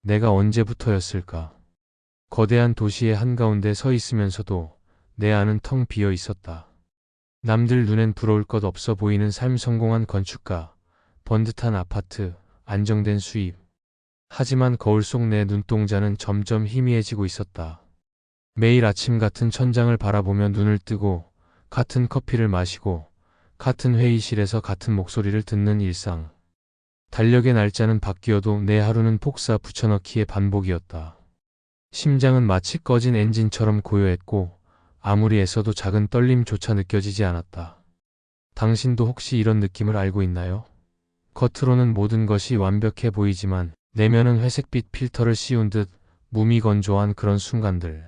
내가 언제부터였을까? 거대한 도시의 한가운데 서 있으면서도 내 안은 텅 비어 있었다. 남들 눈엔 부러울 것 없어 보이는 삶, 성공한 건축가, 번듯한 아파트, 안정된 수입. 하지만 거울 속 내 눈동자는 점점 희미해지고 있었다. 매일 아침 같은 천장을 바라보며 눈을 뜨고 같은 커피를 마시고 같은 회의실에서 같은 목소리를 듣는 일상. 달력의 날짜는 바뀌어도 내 하루는 폭사 붙여넣기의 반복이었다. 심장은 마치 꺼진 엔진처럼 고요했고 아무리 애써도 작은 떨림조차 느껴지지 않았다. 당신도 혹시 이런 느낌을 알고 있나요? 겉으로는 모든 것이 완벽해 보이지만 내면은 회색빛 필터를 씌운 듯 무미건조한 그런 순간들.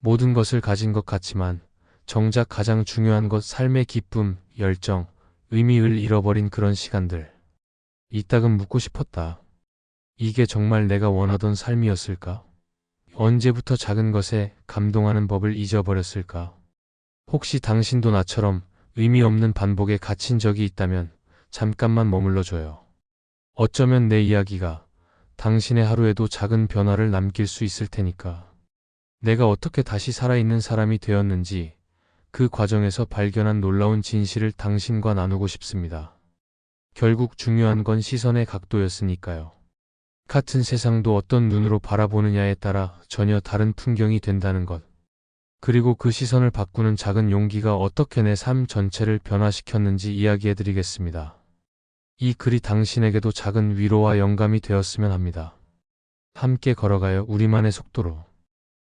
모든 것을 가진 것 같지만 정작 가장 중요한 것, 삶의 기쁨, 열정, 의미를 잃어버린 그런 시간들. 이따금 묻고 싶었다. 이게 정말 내가 원하던 삶이었을까? 언제부터 작은 것에 감동하는 법을 잊어버렸을까? 혹시 당신도 나처럼 의미 없는 반복에 갇힌 적이 있다면 잠깐만 머물러줘요. 어쩌면 내 이야기가 당신의 하루에도 작은 변화를 남길 수 있을 테니까. 내가 어떻게 다시 살아있는 사람이 되었는지 그 과정에서 발견한 놀라운 진실을 당신과 나누고 싶습니다. 결국 중요한 건 시선의 각도였으니까요. 같은 세상도 어떤 눈으로 바라보느냐에 따라 전혀 다른 풍경이 된다는 것. 그리고 그 시선을 바꾸는 작은 용기가 어떻게 내 삶 전체를 변화시켰는지 이야기해드리겠습니다. 이 글이 당신에게도 작은 위로와 영감이 되었으면 합니다. 함께 걸어가요, 우리만의 속도로.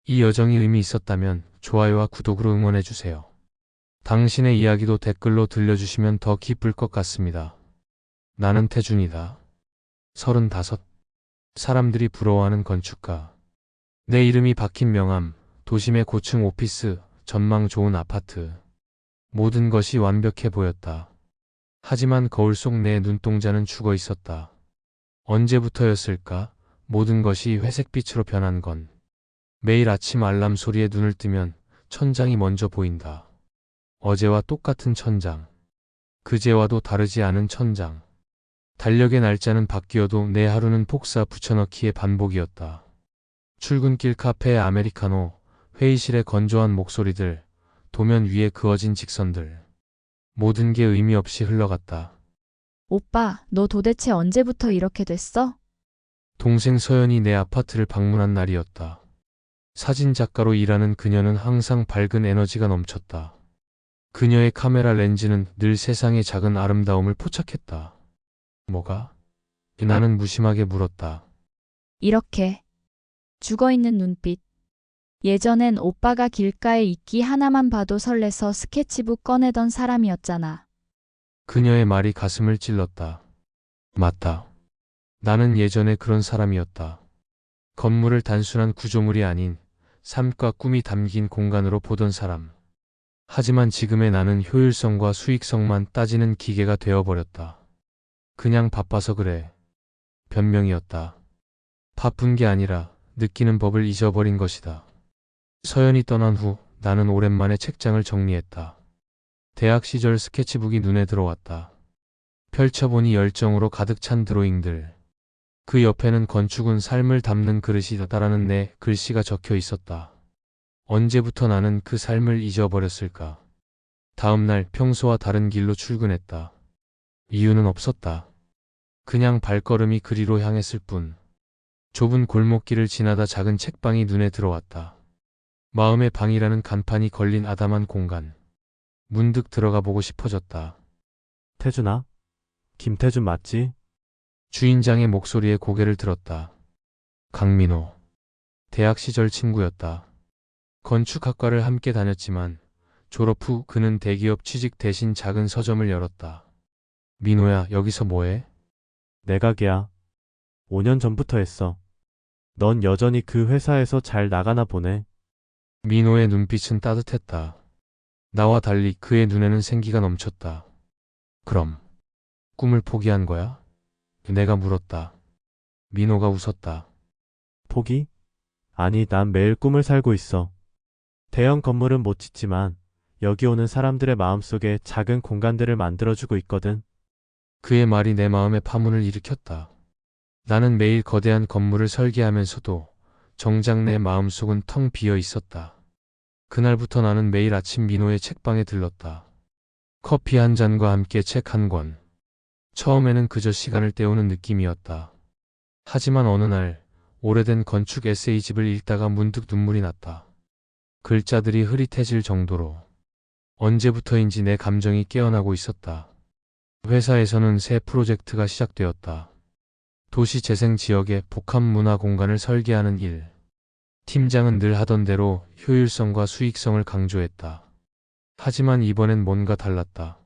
이 여정이 의미 있었다면 좋아요와 구독으로 응원해주세요. 당신의 이야기도 댓글로 들려주시면 더 기쁠 것 같습니다. 나는 태준이다. 35. 사람들이 부러워하는 건축가. 내 이름이 박힌 명함, 도심의 고층 오피스, 전망 좋은 아파트. 모든 것이 완벽해 보였다. 하지만 거울 속 내 눈동자는 죽어 있었다. 언제부터였을까? 모든 것이 회색빛으로 변한 건. 매일 아침 알람 소리에 눈을 뜨면 천장이 먼저 보인다. 어제와 똑같은 천장. 그제와도 다르지 않은 천장. 달력의 날짜는 바뀌어도 내 하루는 폭사 붙여넣기의 반복이었다. 출근길 카페의 아메리카노, 회의실의 건조한 목소리들, 도면 위에 그어진 직선들. 모든 게 의미 없이 흘러갔다. 오빠, 너 도대체 언제부터 이렇게 됐어? 동생 서연이 내 아파트를 방문한 날이었다. 사진작가로 일하는 그녀는 항상 밝은 에너지가 넘쳤다. 그녀의 카메라 렌즈는 늘 세상의 작은 아름다움을 포착했다. 뭐가? 나는 무심하게 물었다. 이렇게 죽어있는 눈빛. 예전엔 오빠가 길가에 있기 하나만 봐도 설레서 스케치북 꺼내던 사람이었잖아. 그녀의 말이 가슴을 찔렀다. 맞다. 나는 예전에 그런 사람이었다. 건물을 단순한 구조물이 아닌 삶과 꿈이 담긴 공간으로 보던 사람. 하지만 지금의 나는 효율성과 수익성만 따지는 기계가 되어버렸다. 그냥 바빠서 그래. 변명이었다. 바쁜 게 아니라 느끼는 법을 잊어버린 것이다. 서연이 떠난 후 나는 오랜만에 책장을 정리했다. 대학 시절 스케치북이 눈에 들어왔다. 펼쳐보니 열정으로 가득 찬 드로잉들. 그 옆에는 건축은 삶을 담는 그릇이다라는 내 글씨가 적혀 있었다. 언제부터 나는 그 삶을 잊어버렸을까? 다음 날 평소와 다른 길로 출근했다. 이유는 없었다. 그냥 발걸음이 그리로 향했을 뿐. 좁은 골목길을 지나다 작은 책방이 눈에 들어왔다. 마음의 방이라는 간판이 걸린 아담한 공간. 문득 들어가 보고 싶어졌다. 태준아? 김태준 맞지? 주인장의 목소리에 고개를 들었다. 강민호. 대학 시절 친구였다. 건축학과를 함께 다녔지만 졸업 후 그는 대기업 취직 대신 작은 서점을 열었다. 민호야, 여기서 뭐해? 내각이야. 5년 전부터 했어. 넌 여전히 그 회사에서 잘 나가나 보네. 민호의 눈빛은 따뜻했다. 나와 달리 그의 눈에는 생기가 넘쳤다. 그럼 꿈을 포기한 거야? 내가 물었다. 민호가 웃었다. 포기? 아니, 난 매일 꿈을 살고 있어. 대형 건물은 못 짓지만 여기 오는 사람들의 마음속에 작은 공간들을 만들어주고 있거든. 그의 말이 내 마음에 파문을 일으켰다. 나는 매일 거대한 건물을 설계하면서도 정작 내 마음속은 텅 비어 있었다. 그날부터 나는 매일 아침 민호의 책방에 들렀다. 커피 한 잔과 함께 책 한 권. 처음에는 그저 시간을 때우는 느낌이었다. 하지만 어느 날 오래된 건축 에세이집을 읽다가 문득 눈물이 났다. 글자들이 흐릿해질 정도로. 언제부터인지 내 감정이 깨어나고 있었다. 회사에서는 새 프로젝트가 시작되었다. 도시 재생 지역의 복합 문화 공간을 설계하는 일. 팀장은 늘 하던 대로 효율성과 수익성을 강조했다. 하지만 이번엔 뭔가 달랐다.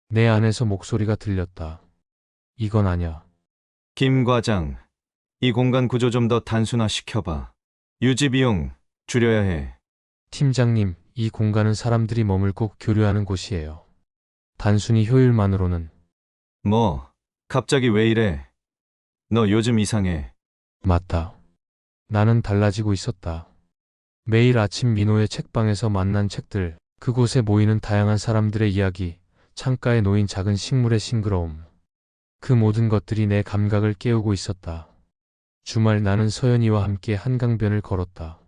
내 안에서 목소리가 들렸다. 이건 아냐. 김 과장, 이 공간 구조 좀 더 단순화시켜봐. 유지 비용 줄여야 해. 팀장님, 이 공간은 사람들이 머물고 교류하는 곳이에요. 단순히 효율만으로는. 뭐, 갑자기 왜 이래? 너 요즘 이상해. 맞다. 나는 달라지고 있었다. 매일 아침 민호의 책방에서 만난 책들, 그곳에 모이는 다양한 사람들의 이야기, 창가에 놓인 작은 식물의 싱그러움. 그 모든 것들이 내 감각을 깨우고 있었다. 주말 나는 서연이와 함께 한강변을 걸었다.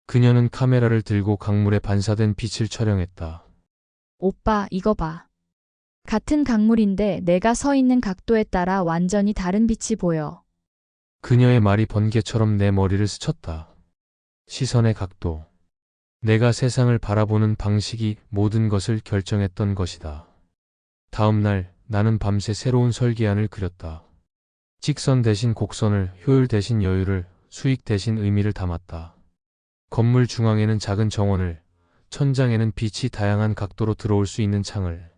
그녀는 카메라를 들고 강물에 반사된 빛을 촬영했다. 오빠, 이거 봐. 같은 강물인데 내가 서 있는 각도에 따라 완전히 다른 빛이 보여. 그녀의 말이 번개처럼 내 머리를 스쳤다. 시선의 각도. 내가 세상을 바라보는 방식이 모든 것을 결정했던 것이다. 다음 날 나는 밤새 새로운 설계안을 그렸다. 직선 대신 곡선을, 효율 대신 여유를, 수익 대신 의미를 담았다. 건물 중앙에는 작은 정원을, 천장에는 빛이 다양한 각도로 들어올 수 있는 창을,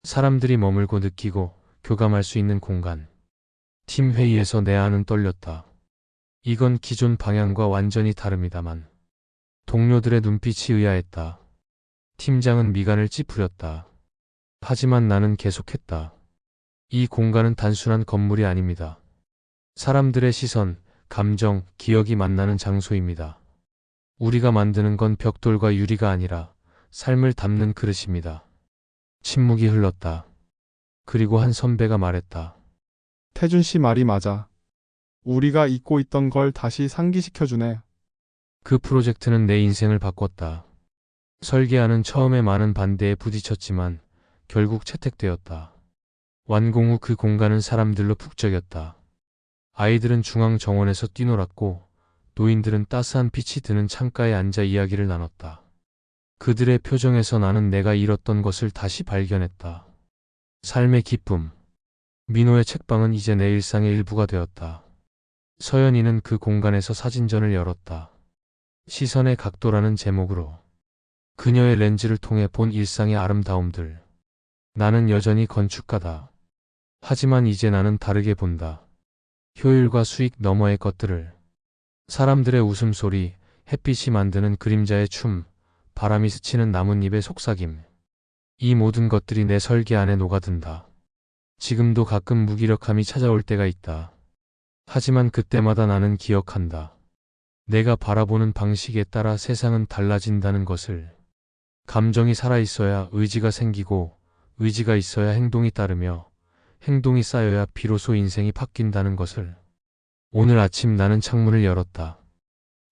사람들이 머물고 느끼고 교감할 수 있는 공간. 팀 회의에서 내 안은 떨렸다. 이건 기존 방향과 완전히 다릅니다만. 동료들의 눈빛이 의아했다. 팀장은 미간을 찌푸렸다. 하지만 나는 계속했다. 이 공간은 단순한 건물이 아닙니다. 사람들의 시선, 감정, 기억이 만나는 장소입니다. 우리가 만드는 건 벽돌과 유리가 아니라 삶을 담는 그릇입니다. 침묵이 흘렀다. 그리고 한 선배가 말했다. 태준 씨 말이 맞아. 우리가 잊고 있던 걸 다시 상기시켜주네. 그 프로젝트는 내 인생을 바꿨다. 설계안은 처음에 많은 반대에 부딪혔지만 결국 채택되었다. 완공 후 그 공간은 사람들로 북적였다. 아이들은 중앙 정원에서 뛰놀았고 노인들은 따스한 빛이 드는 창가에 앉아 이야기를 나눴다. 그들의 표정에서 나는 내가 잃었던 것을 다시 발견했다. 삶의 기쁨. 민호의 책방은 이제 내 일상의 일부가 되었다. 서연이는 그 공간에서 사진전을 열었다. 시선의 각도라는 제목으로. 그녀의 렌즈를 통해 본 일상의 아름다움들. 나는 여전히 건축가다. 하지만 이제 나는 다르게 본다. 효율과 수익 너머의 것들을. 사람들의 웃음소리, 햇빛이 만드는 그림자의 춤, 바람이 스치는 나뭇잎의 속삭임. 이 모든 것들이 내 설계 안에 녹아든다. 지금도 가끔 무기력함이 찾아올 때가 있다. 하지만 그때마다 나는 기억한다. 내가 바라보는 방식에 따라 세상은 달라진다는 것을. 감정이 살아있어야 의지가 생기고, 의지가 있어야 행동이 따르며, 행동이 쌓여야 비로소 인생이 바뀐다는 것을. 오늘 아침 나는 창문을 열었다.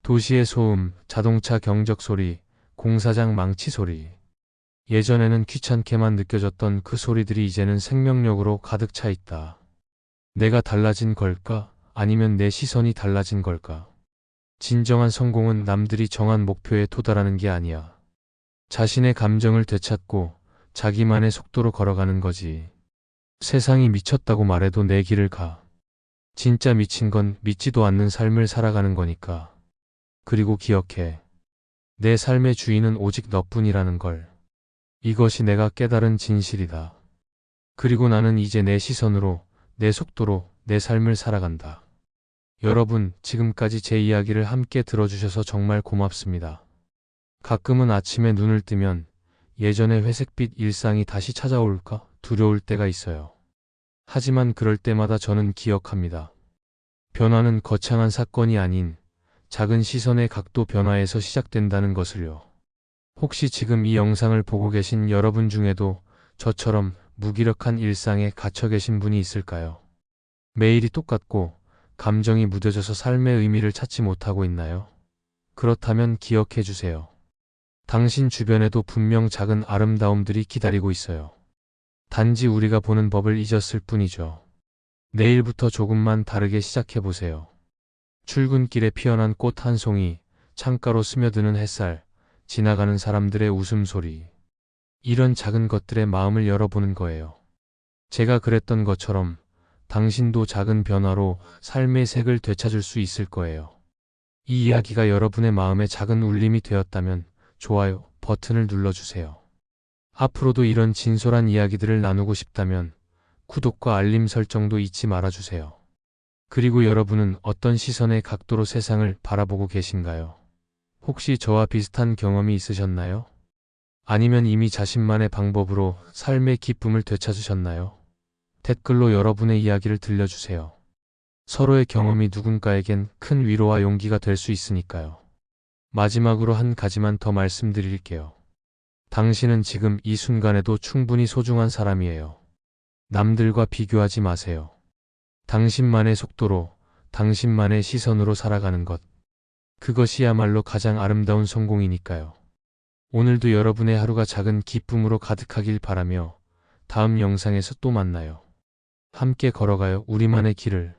도시의 소음, 자동차 경적 소리, 공사장 망치 소리. 예전에는 귀찮게만 느껴졌던 그 소리들이 이제는 생명력으로 가득 차 있다. 내가 달라진 걸까? 아니면 내 시선이 달라진 걸까? 진정한 성공은 남들이 정한 목표에 도달하는 게 아니야. 자신의 감정을 되찾고 자기만의 속도로 걸어가는 거지. 세상이 미쳤다고 말해도 내 길을 가. 진짜 미친 건 믿지도 않는 삶을 살아가는 거니까. 그리고 기억해. 내 삶의 주인은 오직 너뿐이라는 걸. 이것이 내가 깨달은 진실이다. 그리고 나는 이제 내 시선으로, 내 속도로 내 삶을 살아간다. 여러분, 지금까지 제 이야기를 함께 들어주셔서 정말 고맙습니다. 가끔은 아침에 눈을 뜨면 예전의 회색빛 일상이 다시 찾아올까 두려울 때가 있어요. 하지만 그럴 때마다 저는 기억합니다. 변화는 거창한 사건이 아닌 작은 시선의 각도 변화에서 시작된다는 것을요. 혹시 지금 이 영상을 보고 계신 여러분 중에도 저처럼 무기력한 일상에 갇혀 계신 분이 있을까요? 매일이 똑같고 감정이 무뎌져서 삶의 의미를 찾지 못하고 있나요? 그렇다면 기억해 주세요. 당신 주변에도 분명 작은 아름다움들이 기다리고 있어요. 단지 우리가 보는 법을 잊었을 뿐이죠. 내일부터 조금만 다르게 시작해 보세요. 출근길에 피어난 꽃 한 송이, 창가로 스며드는 햇살, 지나가는 사람들의 웃음소리. 이런 작은 것들의 마음을 열어보는 거예요. 제가 그랬던 것처럼 당신도 작은 변화로 삶의 색을 되찾을 수 있을 거예요. 이 이야기가 여러분의 마음에 작은 울림이 되었다면 좋아요 버튼을 눌러주세요. 앞으로도 이런 진솔한 이야기들을 나누고 싶다면 구독과 알림 설정도 잊지 말아주세요. 그리고 여러분은 어떤 시선의 각도로 세상을 바라보고 계신가요? 혹시 저와 비슷한 경험이 있으셨나요? 아니면 이미 자신만의 방법으로 삶의 기쁨을 되찾으셨나요? 댓글로 여러분의 이야기를 들려주세요. 서로의 경험이 누군가에겐 큰 위로와 용기가 될 수 있으니까요. 마지막으로 한 가지만 더 말씀드릴게요. 당신은 지금 이 순간에도 충분히 소중한 사람이에요. 남들과 비교하지 마세요. 당신만의 속도로, 당신만의 시선으로 살아가는 것. 그것이야말로 가장 아름다운 성공이니까요. 오늘도 여러분의 하루가 작은 기쁨으로 가득하길 바라며 다음 영상에서 또 만나요. 함께 걸어가요, 우리만의 길을.